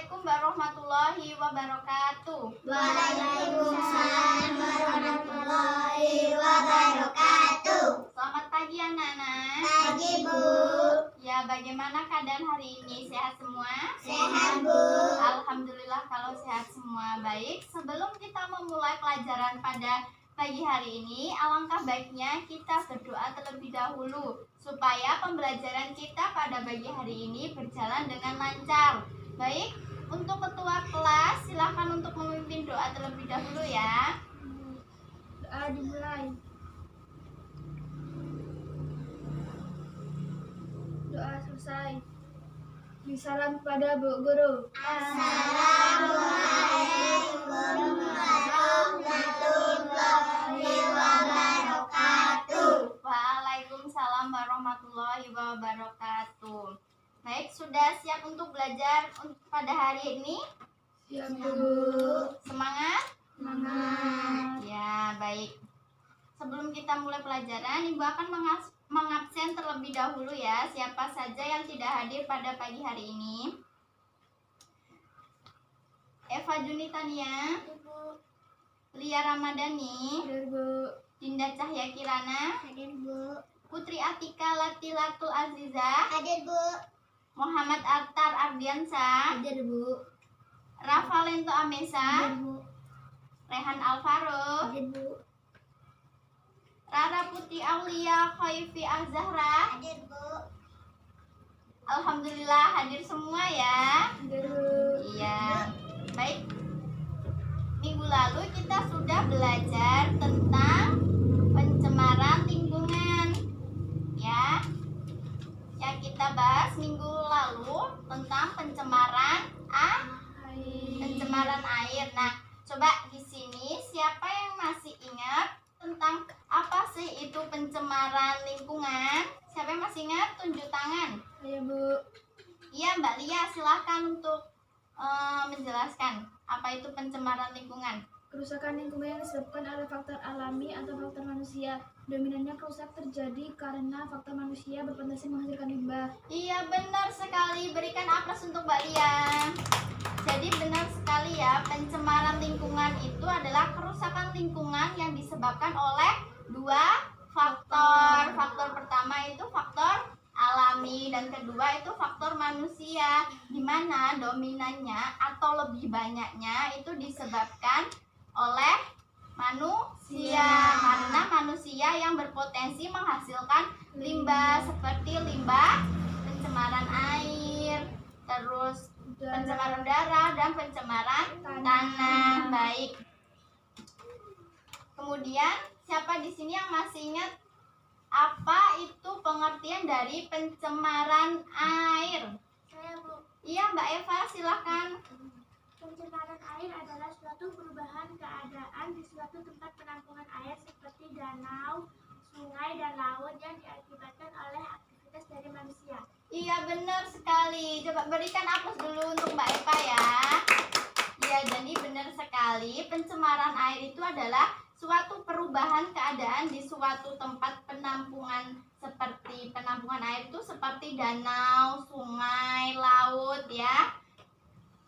Assalamualaikum warahmatullahi wabarakatuh. Waalaikumsalam warahmatullahi wabarakatuh. Selamat pagi anak-anak. Pagi Bu. Ya, bagaimana keadaan hari ini? Sehat semua? Sehat Bu. Alhamdulillah kalau sehat semua. Baik, sebelum kita memulai pelajaran pada pagi hari ini, alangkah baiknya kita berdoa terlebih dahulu supaya pembelajaran kita pada pagi hari ini berjalan dengan lancar. Baik, untuk ketua kelas silakan untuk memimpin doa terlebih dahulu ya. Doa dimulai. Doa selesai. Salam kepada Bu Guru. Assalamualaikum warahmatullahi wabarakatuh. Waalaikumsalam warahmatullahi wabarakatuh. Baik, sudah siap untuk belajar pada hari ini? Siap Bu. Semangat? Semangat. Ya, baik. Sebelum kita mulai pelajaran, Ibu akan mengabsen terlebih dahulu ya siapa saja yang tidak hadir pada pagi hari ini. Eva Junitania, Lia Ramadhani, Hadir Bu. Dinda Cahya Kirana, Hadir Bu. Putri Atika Latilatul Aziza, Hadir Bu. Muhammad Artar Ardiansa, Hadir Bu. Rafa Lento Amesa, Hadir Bu. Rehan Alvaro, Hadir Bu. Rara Putri Aulia Khaifi Azahra. Hadir Bu. Alhamdulillah hadir semua ya. Hadir Bu. Iya. Baik. Minggu lalu kita sudah belajar tentang pencemaran lingkungan. Ya. Yang kita bahas minggu lalu tentang pencemaran air. Nah, coba di sini siapa yang masih ingat tentang apa sih itu pencemaran lingkungan? Siapa yang masih ingat? Tunjuk tangan. Ayo Bu. Iya, Mbak Lia, silahkan untuk menjelaskan apa itu pencemaran lingkungan. Kerusakan lingkungan yang disebabkan oleh faktor alami atau faktor manusia. Dominannya kerusakan terjadi karena faktor manusia berpotensi menghasilkan limbah. Iya, benar sekali. Berikan aplaus untuk Mbak Lia. Jadi benar sekali ya, pencemaran lingkungan itu adalah kerusakan lingkungan yang disebabkan oleh dua faktor. Faktor pertama itu faktor alami dan kedua itu faktor manusia, di mana dominannya atau lebih banyaknya itu disebabkan oleh manusia, karena manusia yang berpotensi menghasilkan limbah seperti limbah pencemaran air, terus pencemaran udara dan pencemaran tanah. Baik. Kemudian siapa di sini yang masih ingat apa itu pengertian dari pencemaran air? Saya Bu. Iya, Mbak Eva, silakan. Pencemaran air adalah suatu perubahan keadaan di suatu tempat penampungan air seperti danau, sungai, dan laut yang diakibatkan oleh aktivitas dari manusia. Iya, benar sekali. Coba berikan aplaus dulu untuk Mbak Eva ya. Iya, jadi benar sekali. Pencemaran air itu adalah suatu perubahan keadaan di suatu tempat penampungan seperti penampungan air itu seperti danau, sungai, laut ya.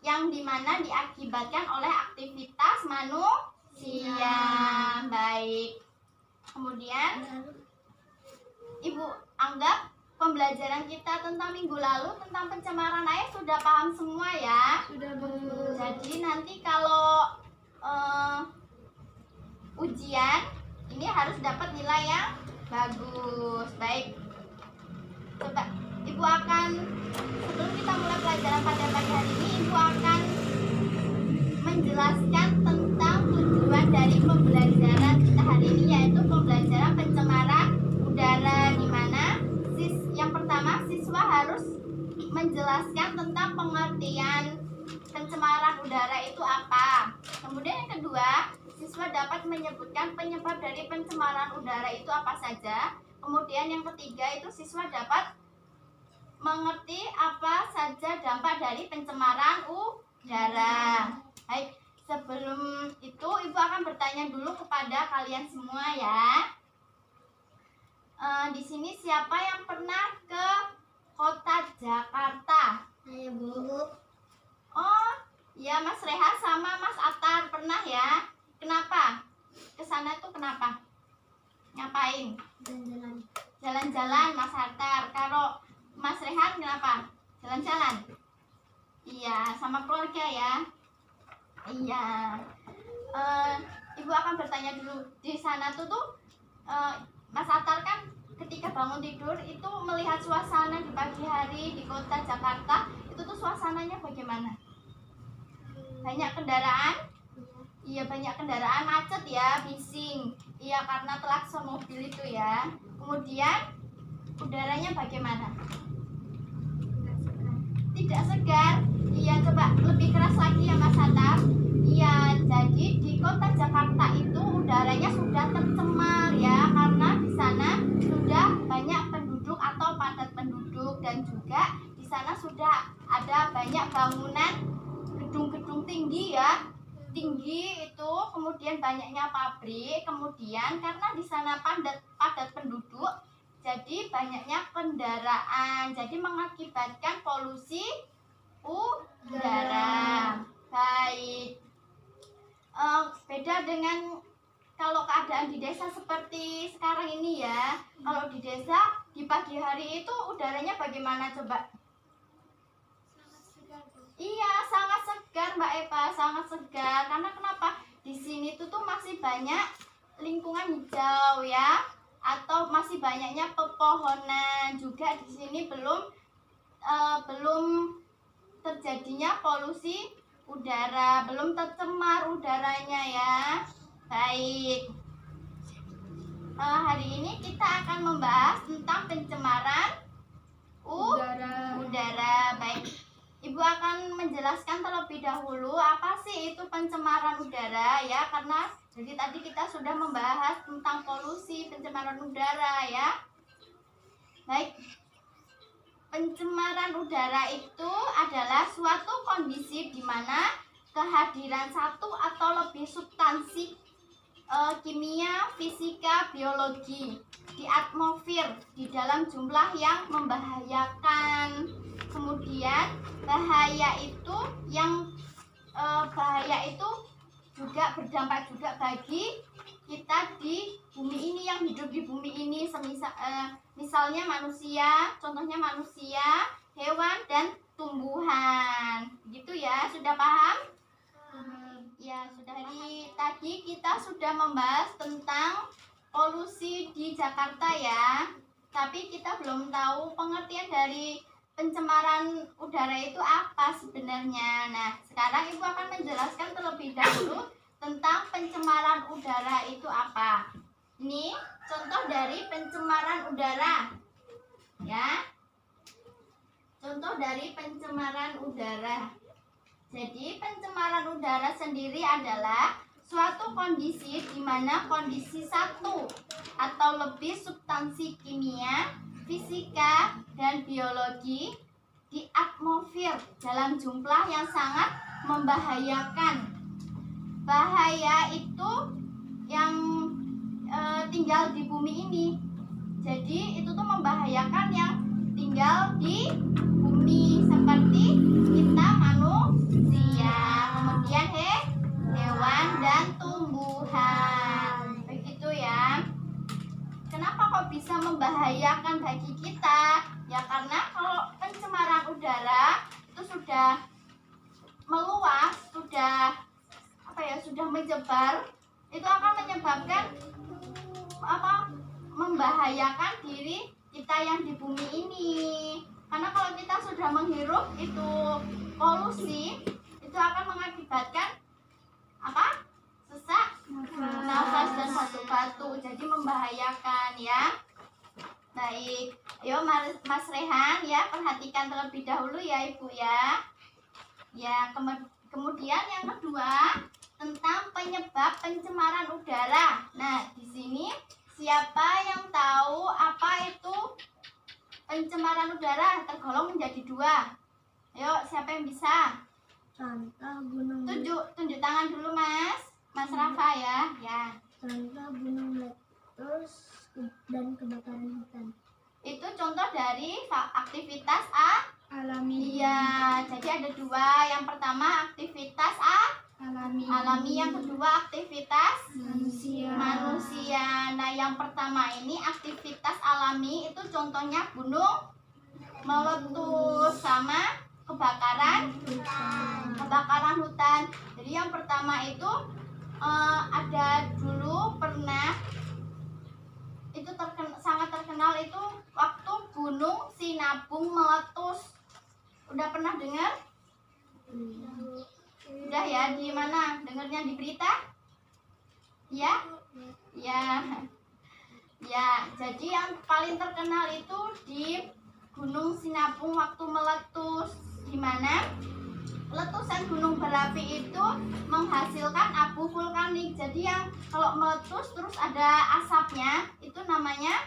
Yang dimana diakibatkan oleh aktivitas manusia. Baik. Kemudian Ibu anggap pembelajaran kita tentang minggu lalu tentang pencemaran air sudah paham semua ya. Sudah Bu. Jadi nanti kalau ujian ini harus dapat nilai yang bagus. Baik. Coba Ibu akan, sebelum kita mulai pelajaran pada pagi hari ini, Ibu akan menjelaskan tentang tujuan dari pembelajaran kita hari ini, yaitu pembelajaran pencemaran udara, di mana yang pertama siswa harus menjelaskan tentang pengertian pencemaran udara itu apa. Kemudian yang kedua, siswa dapat menyebutkan penyebab dari pencemaran udara itu apa saja. Kemudian yang ketiga itu siswa dapat mengerti apa saja dampak dari pencemaran udara. Baik, sebelum itu Ibu akan bertanya dulu kepada kalian semua ya. Di sini siapa yang pernah ke kota Jakarta? Ayo Bu. Oh, ya Mas Rehan sama Mas Atar pernah ya. Kenapa? Ke sana tuh kenapa? Ngapain? Jalan-jalan. Jalan-jalan Mas Atar. Kalau Mas Rehan kenapa? Jalan-jalan. Iya, sama keluarga ya. Iya. Ibu akan bertanya dulu. Di sana tuh Mas Atar kan ketika bangun tidur itu melihat suasana di pagi hari di kota Jakarta, itu tuh suasananya bagaimana? Banyak kendaraan? Iya, banyak kendaraan, macet ya, bising. Iya, karena klakson mobil itu ya. Kemudian udaranya bagaimana? Tidak segar. Iya, coba lebih keras lagi ya Mas Atar. Iya, jadi di kota Jakarta itu udaranya sudah tercemar ya, karena di sana sudah banyak penduduk atau padat penduduk, dan juga di sana sudah ada banyak bangunan gedung-gedung tinggi ya, tinggi itu, kemudian banyaknya pabrik, kemudian karena di sana padat penduduk, jadi banyaknya kendaraan, jadi mengakibatkan polusi udara. Baik. Beda dengan kalau keadaan di desa seperti sekarang ini ya. Kalau di desa di pagi hari itu udaranya bagaimana coba? Sangat segar, Bu. Iya, sangat segar Mbak Eva, sangat segar. Karena kenapa? Di sini tuh masih banyak lingkungan hijau ya, atau masih banyaknya pepohonan. Juga di sini belum terjadinya polusi udara, belum tercemar udaranya ya. Baik. Hari ini kita akan membahas tentang pencemaran udara. Baik. Ibu akan menjelaskan terlebih dahulu apa sih itu pencemaran udara ya, karena jadi tadi kita sudah membahas tentang polusi pencemaran udara ya. Baik. Pencemaran udara itu adalah suatu kondisi di mana kehadiran satu atau lebih substansi kimia, fisika, biologi di atmosfer di dalam jumlah yang membahayakan. Kemudian bahaya itu juga berdampak juga bagi kita di bumi ini, yang hidup di bumi ini, misalnya manusia, contohnya manusia, hewan, dan tumbuhan. Gitu ya, sudah paham? Ya, sudah. Tadi kita sudah membahas tentang polusi di Jakarta ya. Tapi kita belum tahu pengertian dari pencemaran udara itu apa sebenarnya. Nah, sekarang Ibu akan menjelaskan terlebih dahulu tentang pencemaran udara itu apa. Ini contoh dari pencemaran udara. Ya. Contoh dari pencemaran udara. Jadi, pencemaran udara sendiri adalah suatu kondisi di mana kondisi satu atau lebih substansi kimia, fisika, dan biologi di atmosfer dalam jumlah yang sangat membahayakan. Bahaya itu yang tinggal di bumi ini. Jadi, itu tuh membahayakan yang tinggal di bumi, seperti kita manusia, kemudian hewan dan tumbuhan. Begitu ya. Kenapa kok bisa membahayakan bagi kita? Ya karena kalau pencemaran udara itu sudah meluas, sudah menyebar, itu akan menyebabkan membahayakan diri kita yang di bumi ini. Karena kalau kita sudah menghirup itu polusi, itu akan mengakibatkan sesak nafas dan batuk-batuk, jadi membahayakan ya. Baik, ayo Mas Rehan ya, perhatikan terlebih dahulu ya Ibu ya. Ya, kemudian yang kedua tentang penyebab pencemaran udara. Nah, di sini siapa yang tahu apa itu pencemaran udara? Tergolong menjadi dua. Ayo, siapa yang bisa? Contoh gunung. Tunjuk tangan dulu Mas Rafa ya. Ya. Contoh gunung meletus dan kebakaran hutan. Itu contoh dari aktivitas alam alami. Iya, jadi ada dua. Yang pertama aktivitas alami, yang kedua aktivitas manusia. Nah, yang pertama ini aktivitas alami itu contohnya gunung meletus sama kebakaran hutan. Jadi yang pertama itu ada dulu pernah itu sangat terkenal itu waktu gunung Sinabung meletus. Udah pernah dengar? Udah ya, di mana? Dengarnya di berita? Ya? Ya. Ya, jadi yang paling terkenal itu di Gunung Sinabung waktu meletus. Di mana? Letusan gunung berapi itu menghasilkan abu vulkanik. Jadi yang kalau meletus terus ada asapnya, itu namanya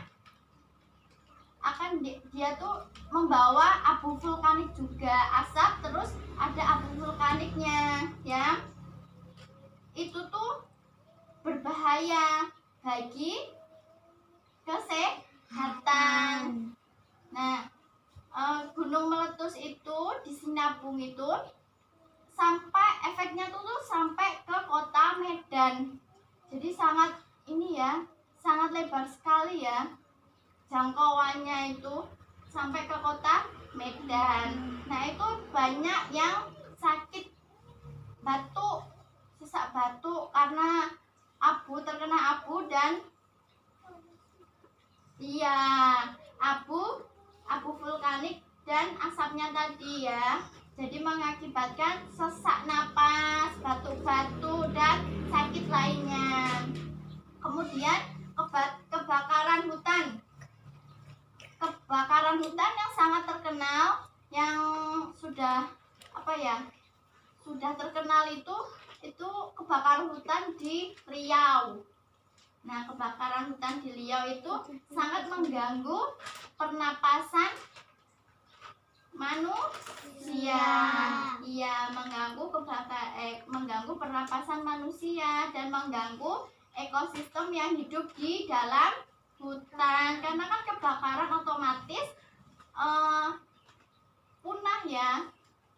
dia tuh membawa abu vulkanik juga, asap terus ada abu vulkaniknya ya. Itu tuh berbahaya bagi kesehatan. Nah, gunung meletus itu di Sinabung itu sampai efeknya tuh sampai ke kota Medan. Jadi sangat sangat lebar sekali ya jangkauannya itu sampai ke kota Medan. Nah, itu banyak yang sakit batuk, sesak batuk karena terkena abu dan abu vulkanik dan asapnya tadi ya. Jadi mengakibatkan sesak napas, batuk-batuk dan sakit lainnya. Kemudian kebakaran hutan. Kebakaran hutan yang sangat terkenal, yang sudah terkenal itu kebakaran hutan di Riau. Nah, kebakaran hutan di Riau itu sangat mengganggu pernapasan manusia. Iya, mengganggu pernapasan manusia dan mengganggu ekosistem yang hidup di dalam hutan. Karena kan kebakaran otomatis punah ya.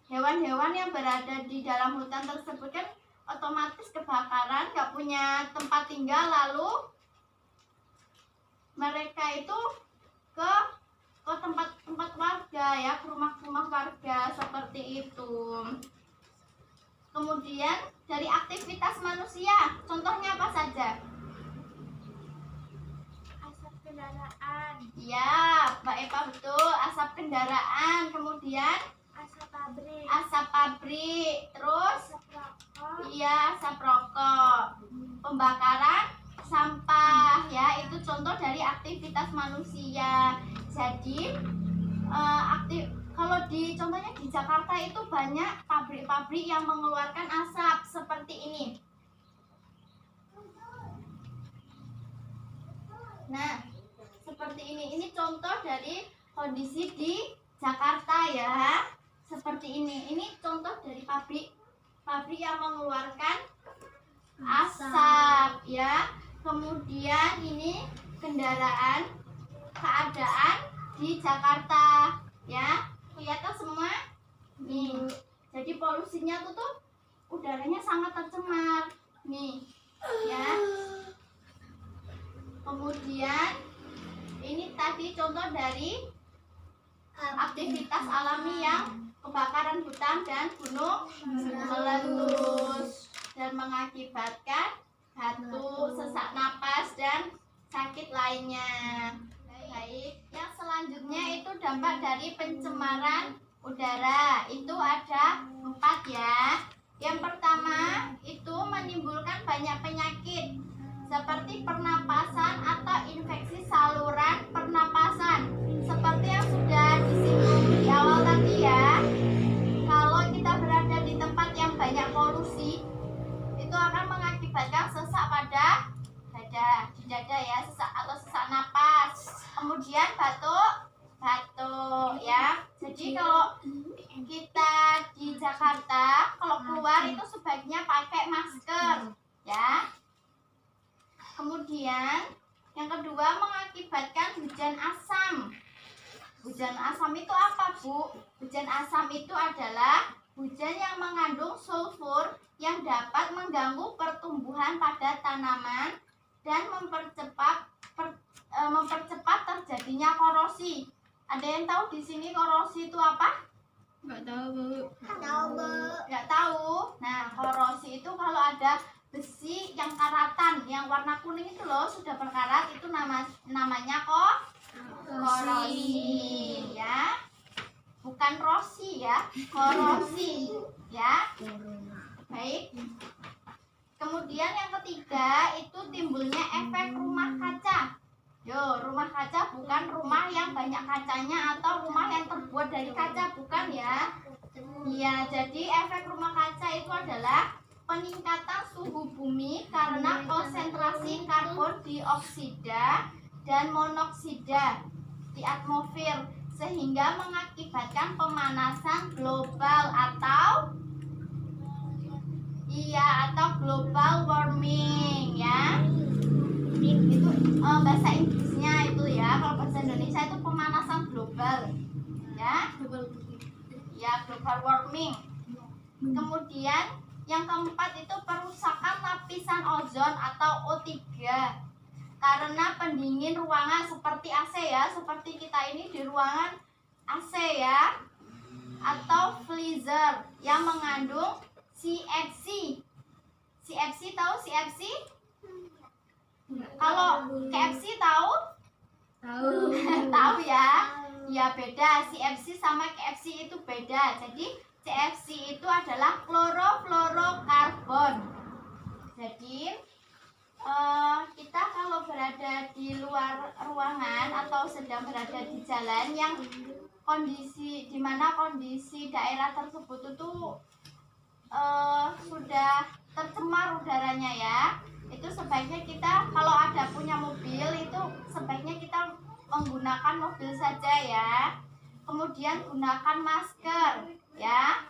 Hewan-hewan yang berada di dalam hutan tersebut kan otomatis kebakaran, nggak punya tempat tinggal, lalu mereka itu ke tempat warga ya, ke rumah warga seperti itu. Kemudian dari aktivitas manusia, contohnya apa saja? Asap kendaraan. Ya, Mbak Eva betul, asap kendaraan. Kemudian asap pabrik, terus asap rokok. Iya, asap rokok. Pembakaran sampah ya, itu contoh dari aktivitas manusia. Jadi kalau contohnya di Jakarta itu banyak pabrik-pabrik yang mengeluarkan asap seperti ini. Nah, seperti ini contoh dari kondisi di Jakarta ya. Seperti ini contoh dari pabrik yang mengeluarkan asap ya. Kemudian ini keadaan di Jakarta ya, kelihatan semua nih. Jadi polusinya tuh udaranya sangat tercemar nih ya. Kemudian ini tadi contoh dari aktivitas alami yang kebakaran hutan dan gunung meletus dan mengakibatkan batuk, sesak napas dan sakit lainnya. Baik, yang selanjutnya itu dampak dari pencemaran udara. Itu ada 4 ya. Yang pertama itu menimbulkan banyak penyakit seperti pernapasan atau infeksi saluran pernapasan. Seperti yang sudah disinggung di awal tadi ya. Kalau kita berada di tempat yang banyak polusi, itu akan mengakibatkan sesak pada dada ya, sesak napas. Kemudian batuk ya. Jadi kalau kita di Jakarta kalau keluar itu sebaiknya pakai masker ya. Kemudian yang kedua mengakibatkan hujan asam. Hujan asam itu apa, Bu? Hujan asam itu adalah hujan yang mengandung sulfur yang dapat mengganggu pertumbuhan pada tanaman dan mempercepat terjadinya korosi. Ada yang tahu di sini korosi itu apa? Nggak tahu, Bu. Nggak tahu. Nah, korosi itu kalau ada besi yang karatan, yang warna kuning itu loh, sudah berkarat, itu namanya korosi, ya. Bukan rosi ya, korosi, ya. Baik. Kemudian yang ketiga itu timbulnya efek rumah kaca. Yo, rumah kaca bukan rumah yang banyak kacanya atau rumah yang terbuat dari kaca, bukan ya. Iya, jadi efek rumah kaca itu adalah peningkatan suhu bumi karena konsentrasi karbon dioksida dan monoksida di atmosfer sehingga mengakibatkan pemanasan global atau global warming ya. Itu bahasa Inggrisnya itu ya. Kalau bahasa Indonesia itu pemanasan global ya. Ya, global warming. Kemudian yang keempat itu perusakan lapisan ozon atau O3 karena pendingin ruangan seperti AC ya, seperti kita ini di ruangan AC ya, atau freezer yang mengandung CFC. CFC tahu CFC? Kalau KFC tahu? Tahu. Tahu ya? Ya beda, CFC sama KFC itu beda. Jadi CFC itu adalah klorofluorokarbon. Jadi kita kalau berada di luar ruangan atau sedang berada di jalan yang kondisi di mana kondisi daerah tersebut itu sudah tercemar udaranya ya, itu sebaiknya kita kalau ada punya mobil itu sebaiknya kita menggunakan mobil saja ya. Kemudian gunakan masker ya.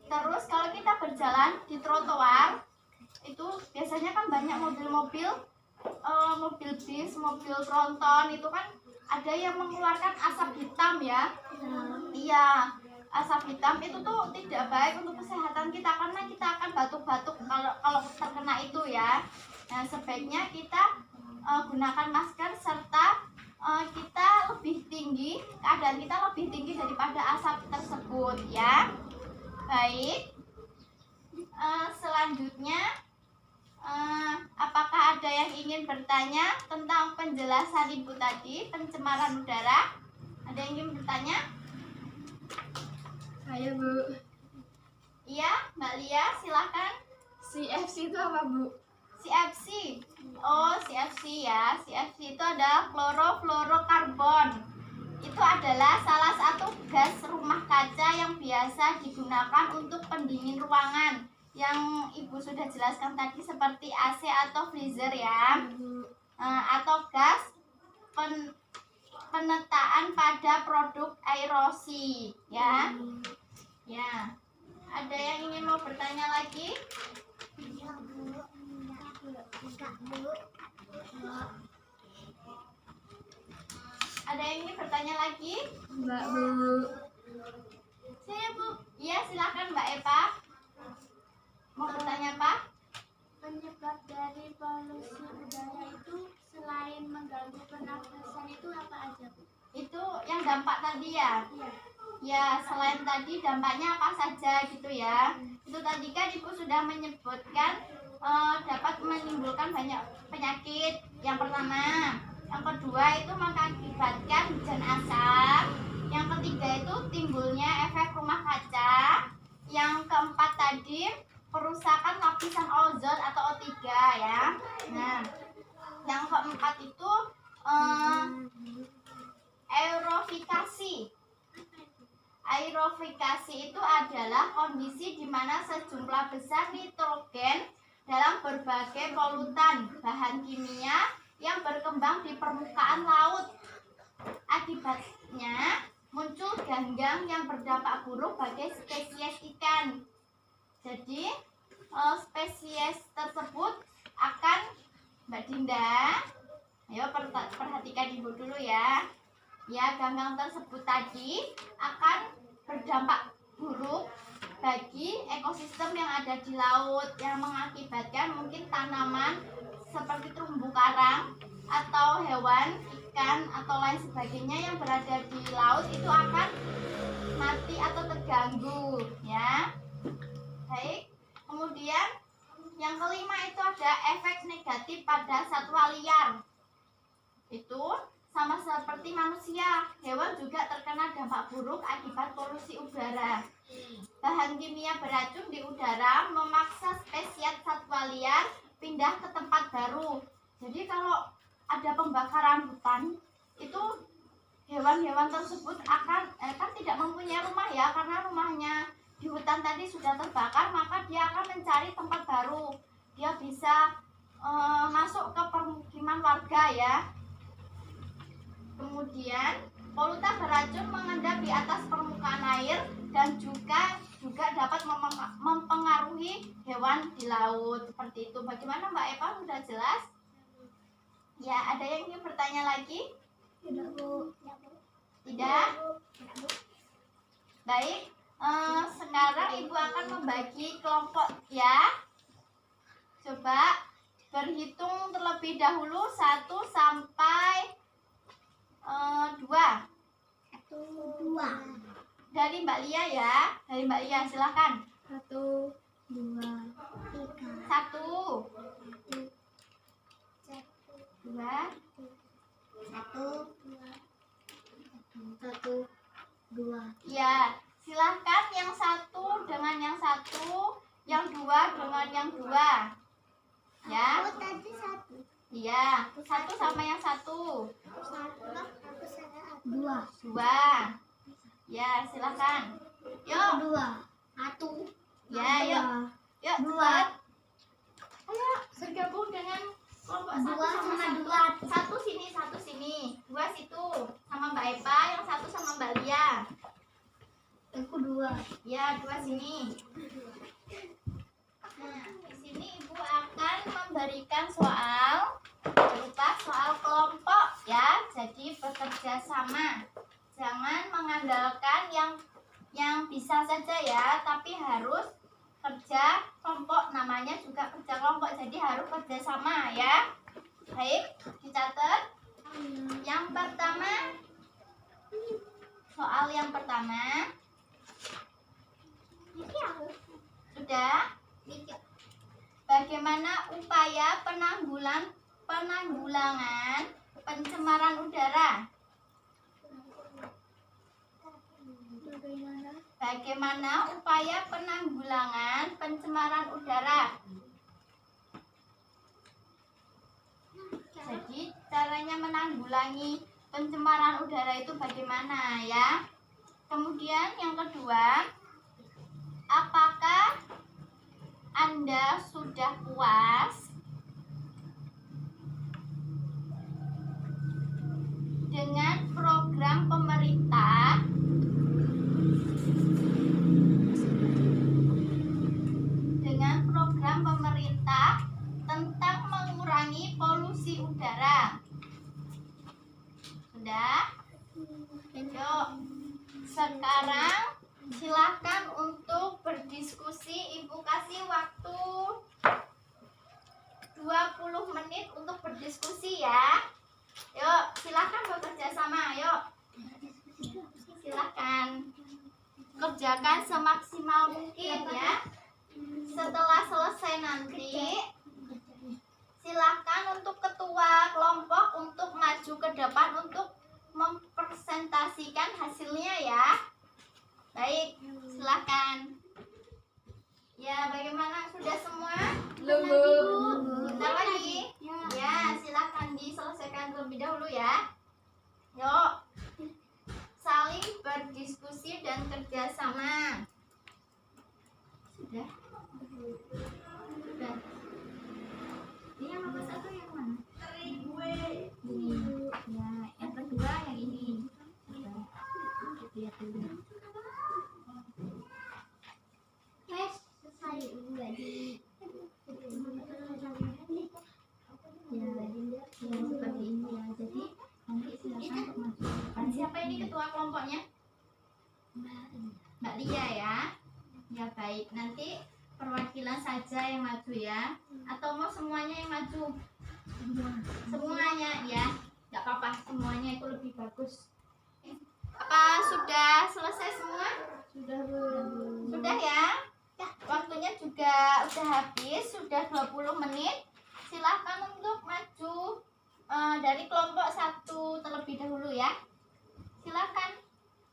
Terus kalau kita berjalan di trotoar itu biasanya kan banyak mobil-mobil mobil bis, mobil tronton itu kan ada yang mengeluarkan asap hitam ya. Iya, asap hitam itu tuh tidak baik untuk kesehatan kita karena kita akan batuk-batuk kalau terkena itu ya. Nah, sebaiknya kita gunakan masker serta kita lebih tinggi, keadaan kita lebih tinggi daripada asap tersebut ya. Baik. Selanjutnya apakah ada yang ingin bertanya tentang penjelasan Ibu tadi, pencemaran udara? Ada yang ingin bertanya? Ayo, Bu. Iya, Mbak Lia, silakan. CFC itu apa, Bu? CFC. Oh, CFC ya. CFC itu adalah klorofluorokarbon. Itu adalah salah satu gas rumah kaca yang biasa digunakan untuk pendingin ruangan. Yang Ibu sudah jelaskan tadi seperti AC atau freezer ya. Atau gas penetaan pada produk aerosi ya. Ya. Ada yang ingin mau bertanya lagi? Ada yang ingin bertanya lagi? Mbak, Bu. Saya Bu. Iya, silakan Mbak Eva. Mau bertanya apa? Penyebab dari polusi udara itu selain mengganggu pernafasan itu apa aja, Bu? Itu yang dampak tadi ya? Iya. Ya, selain tadi dampaknya apa saja gitu ya. Itu tadi kan Ibu sudah menyebutkan dapat menimbulkan banyak penyakit. Yang pertama, yang kedua itu mengakibatkan hujan asam. Yang ketiga itu timbulnya efek rumah kaca. Yang keempat tadi perusakan lapisan ozon atau O3 ya. Nah, yang keempat itu aerofikasi. Aerofikasi itu adalah kondisi di mana sejumlah besar nitrogen dalam berbagai polutan bahan kimia yang berkembang di permukaan laut. Akibatnya muncul ganggang yang berdampak buruk bagi spesies ikan. Jadi spesies tersebut akan, Mbak Dinda, ayo perhatikan Ibu dulu ya. Ya, ganggang tersebut tadi akan berdampak buruk bagi ekosistem yang ada di laut, yang mengakibatkan mungkin tanaman seperti terumbu karang atau hewan, ikan atau lain sebagainya yang berada di laut itu akan mati atau terganggu, ya. Baik. Kemudian yang kelima itu ada efek negatif pada satwa liar. Itu sama seperti manusia, hewan juga terkena dampak buruk akibat polusi udara. Bahan kimia beracun di udara memaksa spesies satwa liar pindah ke tempat baru. Jadi kalau ada pembakaran hutan, itu hewan-hewan tersebut akan kan tidak mempunyai rumah ya, karena rumahnya di hutan tadi sudah terbakar, maka dia akan mencari tempat baru. Dia bisa masuk ke permukiman warga ya. Kemudian polutan beracun mengendap di atas permukaan air dan juga dapat mempengaruhi hewan di laut seperti itu. Bagaimana Mbak Eva, sudah jelas? Ya, ada yang ingin bertanya lagi? Tidak, Bu. Tidak? Baik, sekarang Ibu akan membagi kelompok ya. Coba berhitung terlebih dahulu 1 sampai 2. 2. Dari Mbak Lia ya. Dari Mbak Lia, silakan. 1, 2, 1, 2, 3, 1, 2. ya. Silahkan yang 1 dengan yang 1, yang 2 dengan yang 2. Ya. Aku tadi 1. Iya, 1 sama yang 1. 2. 2. Ya, silakan. Yuk. 2. 1. Ya, yuk. Yuk, 2. cepat. Ayo, bergabung dengan kelompok 1 sama 1. 1 sini, 1 sini. 2 situ. Sama Mbak Eva, yang 1 sama Mbak Lia. Aku 2. Ya, 2 sini. Nah, di sini Ibu akan memberikan soal berupa soal kelompok ya. Jadi bekerja sama. Jangan mengandalkan yang bisa saja ya, tapi harus kerja kelompok. Namanya juga kerja kelompok, jadi harus kerja sama ya. Baik, dicatat. Yang pertama, soal yang pertama sudah. Bagaimana upaya penanggulangan pencemaran udara? Bagaimana upaya penanggulangan pencemaran udara? Jadi caranya menanggulangi pencemaran udara itu bagaimana ya? Kemudian yang kedua, apakah Anda sudah puas dengan program pemerintah tentang mengurangi polusi udara? Sudah? Yuk, sekarang silakan untuk berdiskusi. Ibu kasih waktu 20 menit untuk berdiskusi ya. Yuk, silakan bekerja sama. Yuk, silakan kerjakan semaksimal mungkin ya. Setelah selesai nanti, silakan untuk ketua kelompok untuk maju ke depan untuk mempresentasikan hasilnya ya. Baik, silakan. Ya, bagaimana? Sudah semua? Belum. Bentar lagi. Ya, silakan diselesaikan terlebih dahulu ya. Yuk, saling berdiskusi dan kerjasama. Sudah? Sudah. Ini yang nomor 1 yang mana? Ini. Ya, yang kedua yang ini. Lihat dulu. Ya, seperti ini ya. Jadi Nanti silakan untuk maju. Siapa ini ketua kelompoknya? Mbak Lia ya. Ya baik, nanti perwakilan saja yang maju ya. Atau mau semuanya yang maju? Semuanya ya. Nggak apa-apa, semuanya itu lebih bagus. Apa sudah selesai semua? Sudah Bu. Sudah ya? Ya, waktunya juga udah habis, sudah 20 menit. Silahkan untuk maju dari kelompok 1 terlebih dahulu ya. Silahkan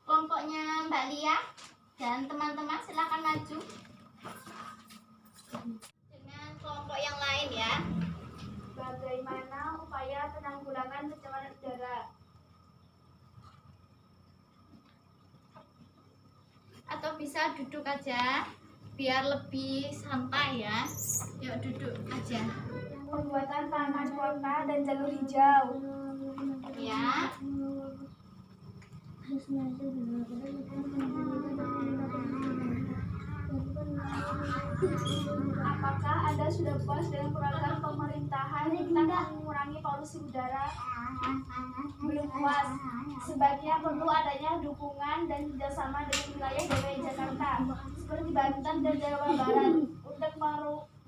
kelompoknya Mbak Lia dan teman-teman silahkan maju dengan kelompok yang lain ya. Bagaimana upaya penanggulangan pencemaran udara? Atau bisa duduk aja biar lebih santai ya. Yuk duduk aja Pembuatan taman kota dan jalur hijau. ya. Apakah Anda sudah puas dengan program pemerintahan tentang mengurangi polusi udara? Belum puas. Sebaiknya perlu adanya dukungan dan kerjasama dengan wilayah DKI Jakarta seperti Banten dan Jawa Barat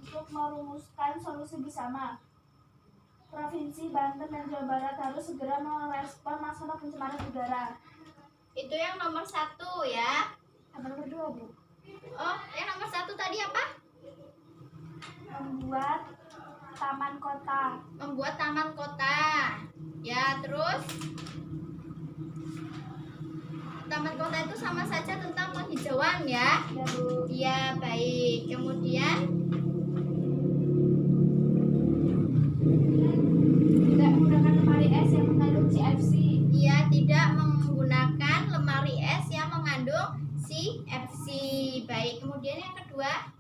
untuk merumuskan solusi bersama. Provinsi Banten dan Jawa Barat harus segera merespon masalah pencemaran udara. Itu yang nomor 1 ya. Nomor 2, Bu. Oh, yang nomor 1 tadi apa? Membuat taman kota. Membuat taman kota. Ya, terus taman kota itu sama saja tentang penghijauan ya. Ya, Bu. Iya, baik. Kemudian Tidak menggunakan lemari es yang mengandung CFC. ia tidak menggunakan lemari es yang mengandung CFC. Baik, kemudian yang kedua,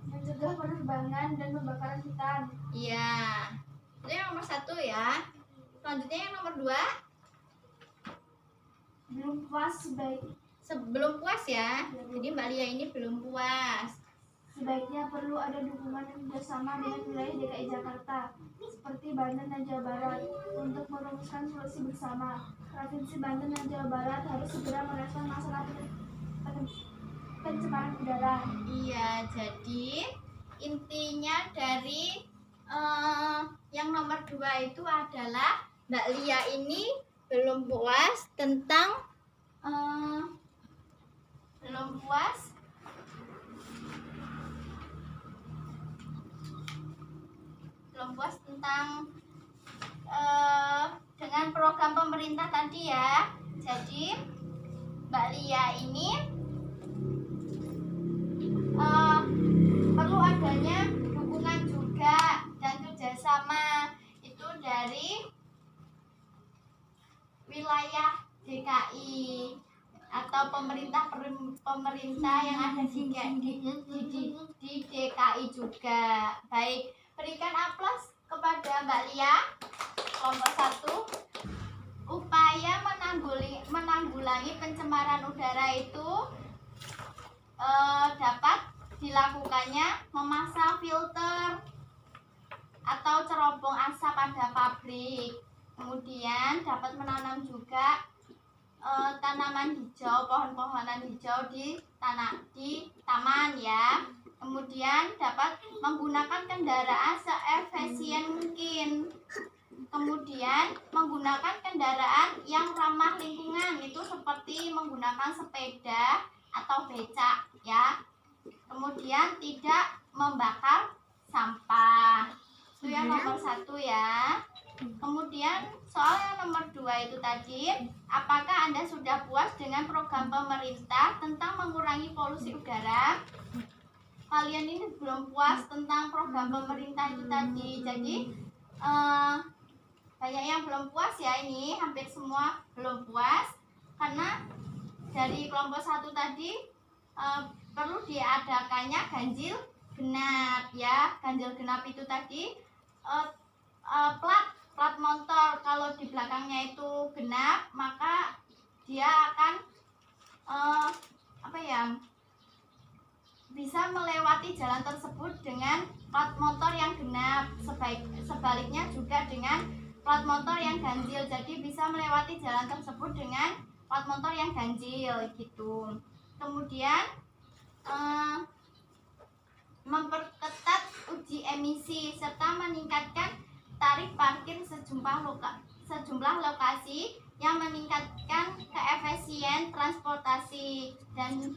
Mencegah penerbangan dan pembakaran hutan. iya. Itu yang nomor 1 ya. Selanjutnya yang nomor 2, Belum puas sebelum puas ya. Jadi Mbak Lia ini belum puas. sebaiknya perlu ada dukungan dan kerjasama dengan wilayah DKI Jakarta seperti Banten dan Jawa Barat untuk merumuskan solusi bersama. Provinsi Banten dan Jawa Barat harus segera merespon masalah pencemaran udara. Iya, jadi intinya dari yang nomor 2 itu adalah Mbak Lia ini belum puas tentang belum puas tentang dengan program pemerintah tadi ya. Jadi Mbak Lia ini perlu adanya dukungan juga dan kerjasama itu dari wilayah DKI atau pemerintah yang ada di DKI juga. Baik, berikan aplaus kepada Mbak Lia kelompok 1. Upaya menanggulangi pencemaran udara itu dapat dilakukannya memasang filter atau cerobong asap pada pabrik. Kemudian dapat menanam juga tanaman hijau, pohon-pohonan hijau di taman ya. Kemudian dapat menggunakan kendaraan seefisien mungkin. Kemudian menggunakan kendaraan yang ramah lingkungan, itu seperti menggunakan sepeda atau becak ya. Kemudian tidak membakar sampah. Itu yang nomor 1 ya. Kemudian soal yang nomor 2 itu tadi, apakah Anda sudah puas dengan program pemerintah tentang mengurangi polusi udara? Kalian ini belum puas tentang program pemerintah itu tadi. Jadi banyak yang belum puas ya, ini hampir semua belum puas karena dari kelompok 1 tadi perlu diadakannya ganjil genap ya. Ganjil genap itu tadi plat motor kalau di belakangnya itu genap, maka dia akan bisa melewati jalan tersebut dengan plat motor yang genap. Sebaliknya juga dengan plat motor yang ganjil. Jadi bisa melewati jalan tersebut dengan plat motor yang ganjil gitu. Kemudian memperketat uji emisi serta meningkatkan tarif parkir sejumlah lokasi yang meningkatkan keefisien transportasi dan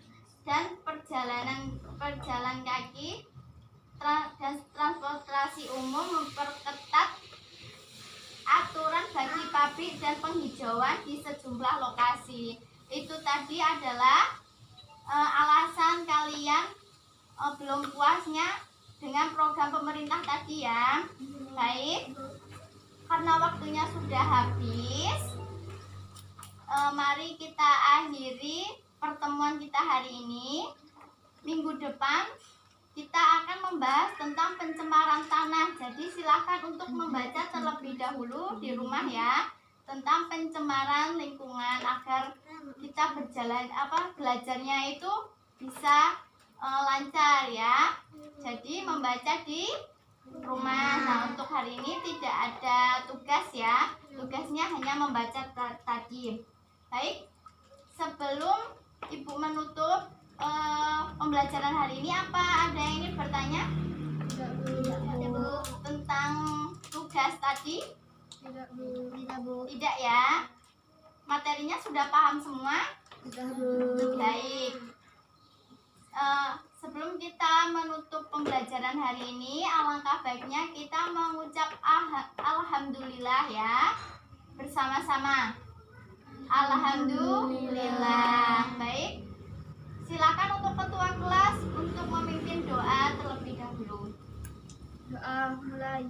perjalan kaki dan transportasi umum. Memperketat aturan bagi pabrik dan penghijauan di sejumlah lokasi. Itu tadi adalah alasan kalian belum puasnya dengan program pemerintah tadi ya. Baik, karena waktunya sudah habis, mari kita akhiri pertemuan kita hari ini. Minggu depan kita akan membahas tentang pencemaran tanah. Jadi silakan untuk membaca terlebih dahulu di rumah ya tentang pencemaran lingkungan agar kita belajarnya itu bisa lancar ya. Jadi membaca di rumah. Nah, untuk hari ini tidak ada tugas ya. Tugasnya hanya membaca tadi. Baik, sebelum Ibu menutup pembelajaran hari ini, apa ada yang ingin bertanya? Tidak, Bu. Tentang tugas tadi? Tidak, Bu. Tidak, Bu. Tidak ya. Materinya sudah paham semua? Tidak, Bu. Baik. Sebelum kita menutup pembelajaran hari ini, alangkah baiknya kita mengucap alhamdulillah ya bersama-sama. Alhamdulillah. Baik, silakan untuk ketua kelas untuk memimpin doa terlebih dahulu. Doa mulai.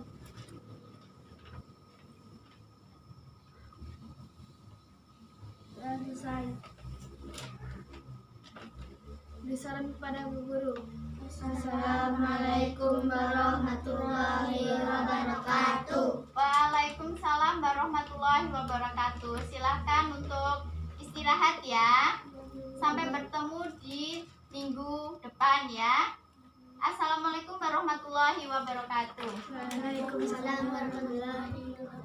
Doa selesai. Beri salam kepada Bu Guru. Assalamualaikum warahmatullahi wabarakatuh. Waalaikumsalam warahmatullahi wabarakatuh. Silahkan untuk istirahat ya. Sampai bertemu di minggu depan ya. Assalamualaikum warahmatullahi wabarakatuh. Waalaikumsalam warahmatullahi wabarakatuh.